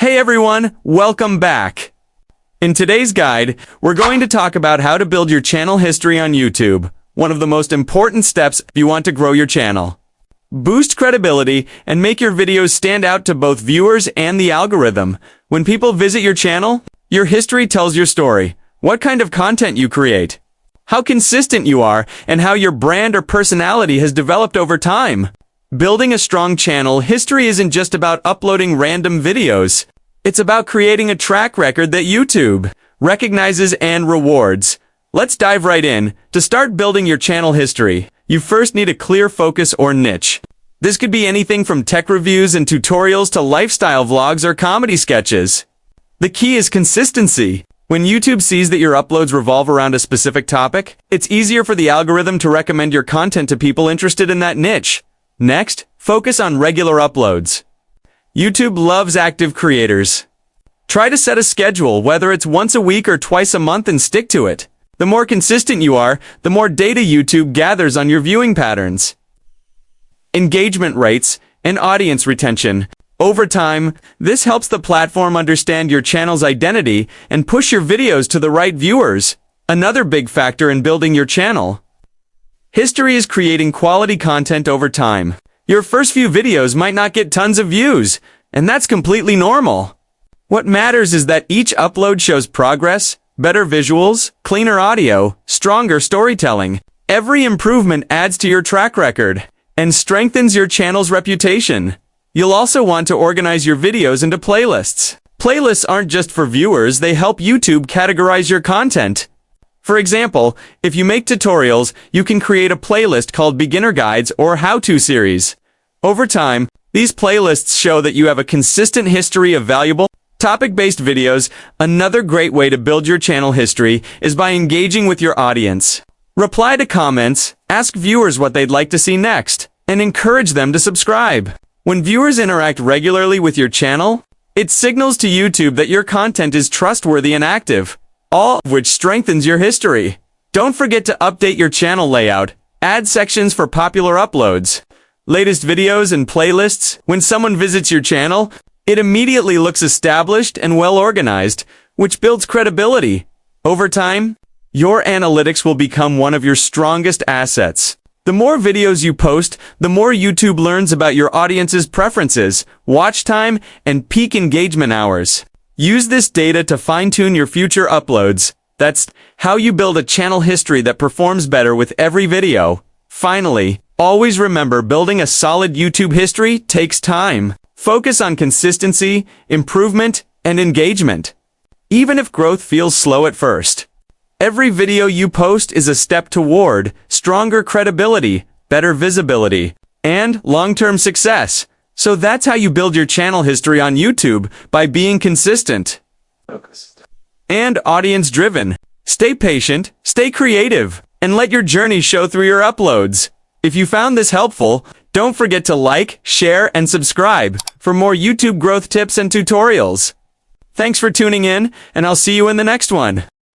Hey everyone, welcome back. In today's guide, we're going to talk about how to build your channel history on YouTube, one of the most important steps if you want to grow your channel. Boost credibility and make your videos stand out to both viewers and the algorithm. When people visit your channel, your history tells your story, what kind of content you create, how consistent you are, and how your brand or personality has developed over time. Building a strong channel history isn't just about uploading random videos. It's about creating a track record that YouTube recognizes and rewards. Let's dive right in. To start building your channel history, you first need a clear focus or niche. This could be anything from tech reviews and tutorials to lifestyle vlogs or comedy sketches. The key is consistency. When YouTube sees that your uploads revolve around a specific topic, it's easier for the algorithm to recommend your content to people interested in that niche. Next, focus on regular uploads. YouTube loves active creators. Try to set a schedule, whether it's once a week or twice a month, and stick to it. The more consistent you are, the more data YouTube gathers on your viewing patterns. Engagement rates and audience retention. Over time, this helps the platform understand your channel's identity and push your videos to the right viewers. Another big factor in building your channel. History is creating quality content over time. Your first few videos might not get tons of views, and that's completely normal. What matters is that each upload shows progress, better visuals, cleaner audio, stronger storytelling. Every improvement adds to your track record and strengthens your channel's reputation. You'll also want to organize your videos into playlists. Playlists aren't just for viewers, they help YouTube categorize your content. For example, if you make tutorials, you can create a playlist called Beginner Guides or How-To Series. Over time, these playlists show that you have a consistent history of valuable, topic-based videos. Another great way to build your channel history is by engaging with your audience. Reply to comments, ask viewers what they'd like to see next, and encourage them to subscribe. When viewers interact regularly with your channel, it signals to YouTube that your content is trustworthy and active, all of which strengthens your history. Don't forget to update your channel layout. Add sections for popular uploads, latest videos, and playlists. When someone visits your channel, it immediately looks established and well organized, which builds credibility. Over time, your analytics will become one of your strongest assets. The more videos you post, the more YouTube learns about your audience's preferences, watch time, and peak engagement hours. Use this data to fine-tune your future uploads. That's how you build a channel history that performs better with every video. Finally, always remember, building a solid YouTube history takes time. Focus on consistency, improvement, and engagement. Even if growth feels slow at first. Every video you post is a step toward stronger credibility, better visibility, and long-term success. So that's how you build your channel history on YouTube, by being consistent and audience-driven. Stay patient, stay creative, and let your journey show through your uploads. If you found this helpful, don't forget to like, share, and subscribe for more YouTube growth tips and tutorials. Thanks for tuning in, and I'll see you in the next one.